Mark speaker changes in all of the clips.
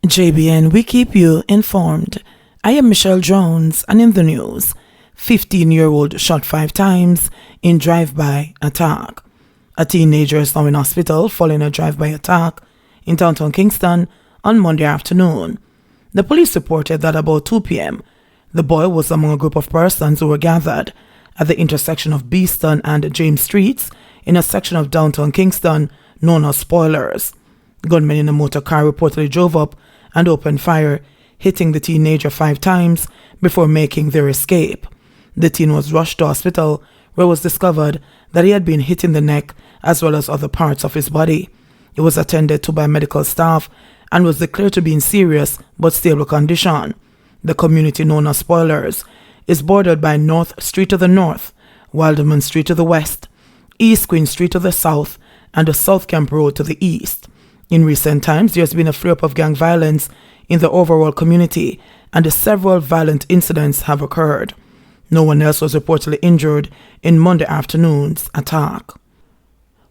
Speaker 1: JBN, we keep you informed. I am Michelle Jones, and in the news, 15-year-old shot 5 times in drive-by attack. A teenager is now in hospital following a drive-by attack in downtown Kingston on Monday afternoon. The police reported that about 2 p.m., the boy was among a group of persons who were gathered at the intersection of Beeston and James Streets in a section of downtown Kingston known as Spoilers. Gunmen in a motor car reportedly drove up and opened fire, hitting the teenager 5 times before making their escape. The teen was rushed to hospital, where it was discovered that he had been hit in the neck as well as other parts of his body. He was attended to by medical staff and was declared to be in serious but stable condition. The community known as Spoilers is bordered by North Street to the north, Wildman Street to the west, East Queen Street to the south, and the South Camp Road to the east. In recent times, there has been a flare-up of gang violence in the overall community, and several violent incidents have occurred. No one else was reportedly injured in Monday afternoon's attack.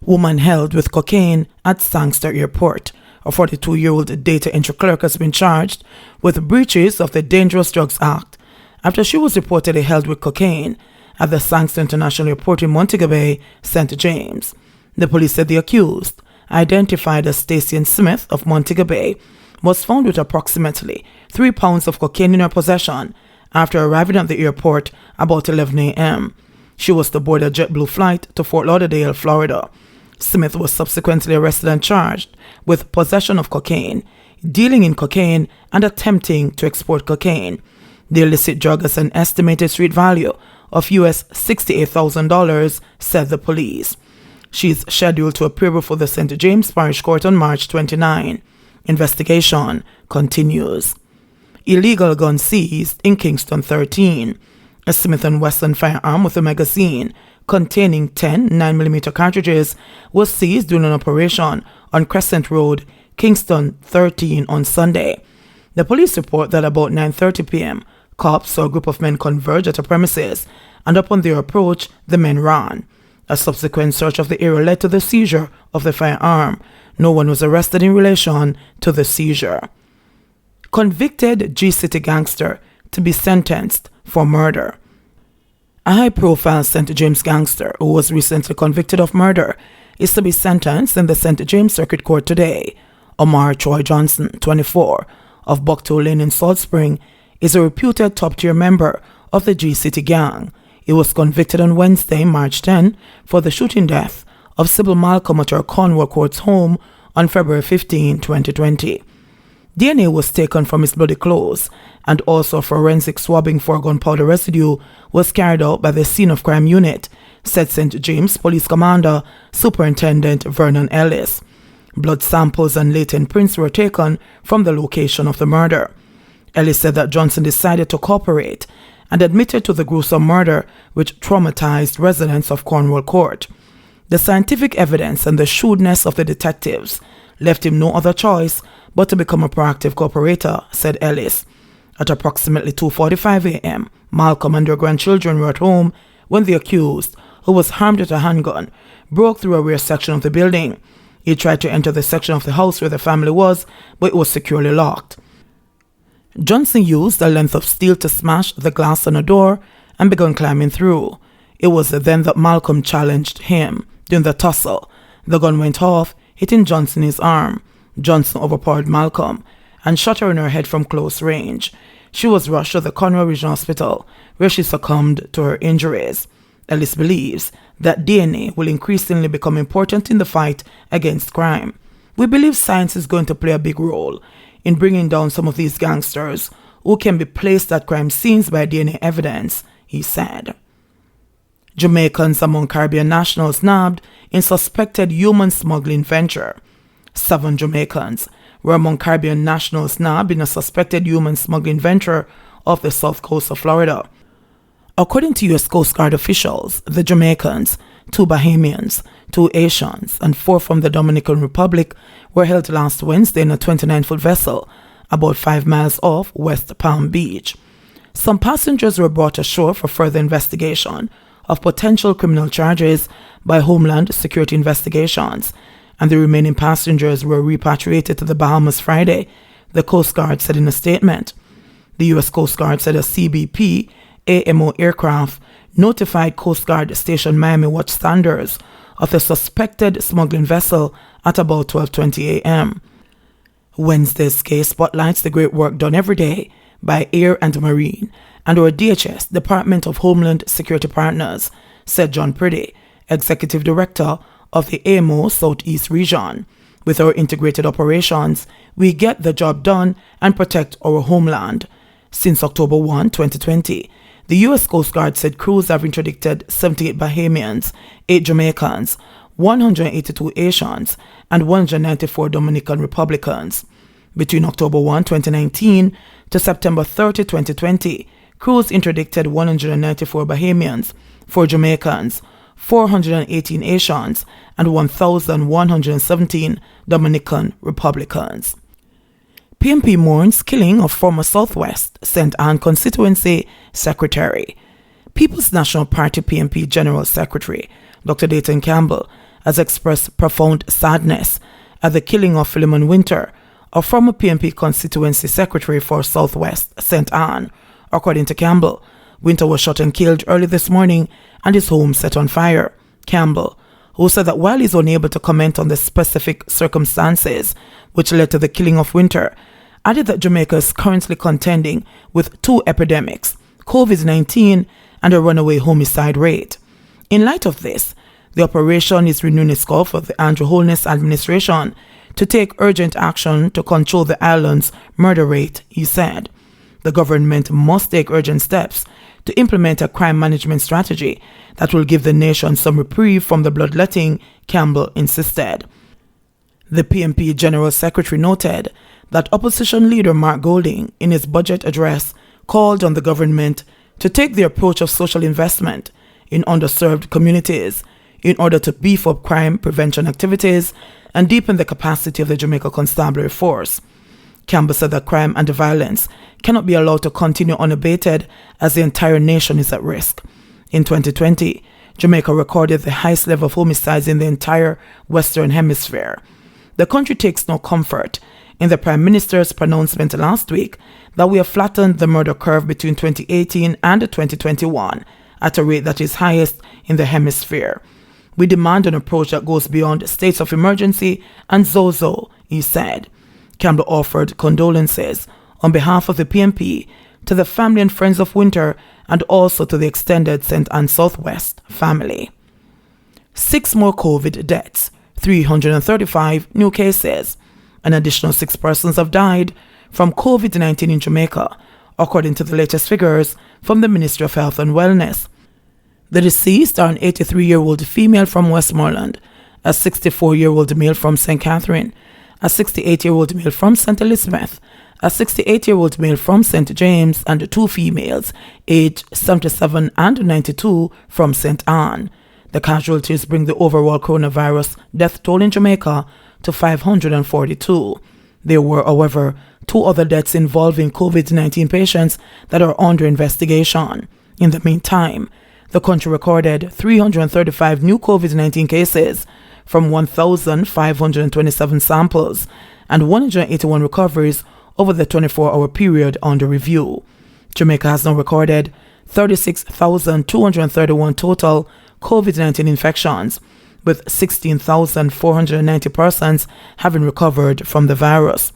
Speaker 1: Woman held with cocaine at Gangster Airport. A 42-year-old data entry clerk has been charged with breaches of the Dangerous Drugs Act after she was reportedly held with cocaine at the Gangster International Airport in Montego Bay, St. James. The police said the accused, identified as Stacey Smith of Montego Bay, was found with approximately 3 pounds of cocaine in her possession after arriving at the airport about 11 a.m. She was to board a JetBlue flight to Fort Lauderdale, Florida. Smith was subsequently arrested and charged with possession of cocaine, dealing in cocaine, and attempting to export cocaine. The illicit drug has an estimated street value of US $68,000, said the police. She is scheduled to appear before the St. James Parish Court on March 29. Investigation continues. Illegal gun seized in Kingston 13. A Smith & Wesson firearm with a magazine containing 10 9mm cartridges was seized during an operation on Crescent Road, Kingston 13 on Sunday. The police report that about 9:30 p.m., cops saw a group of men converge at a premises, and upon their approach, the men ran. A subsequent search of the area led to the seizure of the firearm. No one was arrested in relation to the seizure. Convicted G-City gangster to be sentenced for murder. A high-profile St. James gangster who was recently convicted of murder is to be sentenced in the St. James Circuit Court today. Omar Troy Johnson, 24, of Bucktoe Lane in Salt Spring, is a reputed top-tier member of the G-City gang. He was convicted on Wednesday, March 10, for the shooting death of Sybil Malcolm at her Cornwall Court's home on February 15, 2020. DNA was taken from his bloody clothes, and also forensic swabbing for gunpowder residue was carried out by the Scene of Crime Unit, said St. James Police Commander Superintendent Vernon Ellis. Blood samples and latent prints were taken from the location of the murder. Ellis said that Johnson decided to cooperate and admitted to the gruesome murder which traumatized residents of Cornwall Court. The scientific evidence and the shrewdness of the detectives left him no other choice but to become a proactive cooperator, said Ellis. At approximately 2:45 a.m., Malcolm and her grandchildren were at home when the accused, who was armed with a handgun, broke through a rear section of the building. He tried to enter the section of the house where the family was, but it was securely locked. Johnson used a length of steel to smash the glass on a door and began climbing through. It was then that Malcolm challenged him. During the tussle, the gun went off, hitting Johnson in his arm. Johnson overpowered Malcolm and shot her in her head from close range. She was rushed to the Cornwall Regional Hospital, where she succumbed to her injuries. Ellis believes that DNA will increasingly become important in the fight against crime. We believe science is going to play a big role in bringing down some of these gangsters who can be placed at crime scenes by DNA evidence, he said. Jamaicans among Caribbean nationals nabbed in suspected human smuggling venture. 7 Jamaicans were among Caribbean nationals nabbed in a suspected human smuggling venture off the south coast of Florida. According to U.S. Coast Guard officials, the Jamaicans, 2 Bahamians, 2 Asians, and 4 from the Dominican Republic were held last Wednesday in a 29-foot vessel about 5 miles off West Palm Beach. Some passengers were brought ashore for further investigation of potential criminal charges by Homeland Security investigations, and the remaining passengers were repatriated to the Bahamas Friday, the Coast Guard said in a statement. The U.S. Coast Guard said a CBP AMO aircraft notified Coast Guard Station Miami watchstanders of a suspected smuggling vessel at about 12:20 a.m. Wednesday's case spotlights the great work done every day by Air and Marine and our DHS, Department of Homeland Security partners, said John Priddy, Executive Director of the AMO Southeast Region. With our integrated operations, we get the job done and protect our homeland. Since October 1, 2020, the U.S. Coast Guard said crews have interdicted 78 Bahamians, 8 Jamaicans, 182 Haitians, and 194 Dominican Republicans. Between October 1, 2019 to September 30, 2020, crews interdicted 194 Bahamians, 4 Jamaicans, 418 Haitians, and 1,117 Dominican Republicans. PNP mourns killing of former Southwest St. Ann constituency secretary. People's National Party PNP General Secretary Dr. Dayton Campbell has expressed profound sadness at the killing of Philemon Winter, a former PNP constituency secretary for Southwest St. Ann. According to Campbell, Winter was shot and killed early this morning and his home set on fire. Campbell, who said that while he's unable to comment on the specific circumstances which led to the killing of Winter, added that Jamaica is currently contending with 2 epidemics, COVID-19 and a runaway homicide rate. In light of this, the operation is renewing its call for the Andrew Holness administration to take urgent action to control the island's murder rate, he said. The government must take urgent steps to implement a crime management strategy that will give the nation some reprieve from the bloodletting, Campbell insisted. The PNP General Secretary noted that opposition leader Mark Golding, in his budget address, called on the government to take the approach of social investment in underserved communities in order to beef up crime prevention activities and deepen the capacity of the Jamaica Constabulary Force. Campbell said that crime and violence cannot be allowed to continue unabated as the entire nation is at risk. In 2020, Jamaica recorded the highest level of homicides in the entire Western Hemisphere. The country takes no comfort in the Prime Minister's pronouncement last week that we have flattened the murder curve between 2018 and 2021 at a rate that is highest in the hemisphere. We demand an approach that goes beyond states of emergency and zozo, he said. Campbell offered condolences on behalf of the PNP to the family and friends of Winter and also to the extended St. Ann Southwest family. 6 more COVID deaths, 335 new cases. An additional 6 persons have died from COVID-19 in Jamaica, according to the latest figures from the Ministry of Health and Wellness. The deceased are an 83-year-old female from Westmoreland, a 64-year-old male from St. Catherine, a 68-year-old male from St. Elizabeth, a 68-year-old male from St. James, and 2 females, aged 77 and 92, from St. Ann. The casualties bring the overall coronavirus death toll in Jamaica to 542. There were, however, 2 other deaths involving COVID-19 patients that are under investigation. In the meantime, the country recorded 335 new COVID-19 cases from 1,527 samples and 181 recoveries over the 24-hour period under review. Jamaica has now recorded 36,231 total COVID-19 infections, with 16,490 persons having recovered from the virus.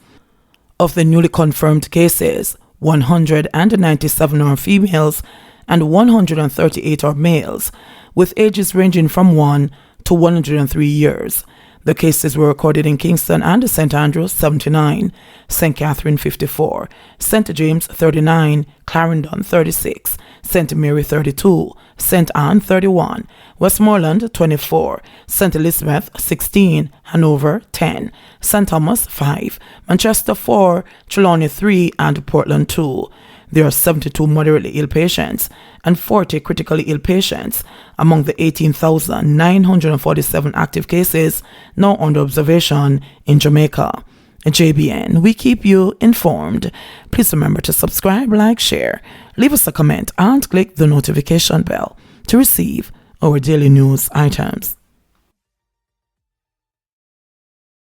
Speaker 1: Of the newly confirmed cases, 197 are females and 138 are males, with ages ranging from 1 to 103 years. The cases were recorded in Kingston and St. Andrews 79, St. Catherine 54, St. James 39, Clarendon 36, St. Mary 32, St. Ann 31, Westmoreland 24, St. Elizabeth 16, Hanover 10, St. Thomas 5, Manchester 4, Trelawney 3, and Portland 2. There are 72 moderately ill patients and 40 critically ill patients among the 18,947 active cases now under observation in Jamaica. JBN, we keep you informed. Please remember to subscribe, like, share, leave us a comment, and click the notification bell to receive our daily news items.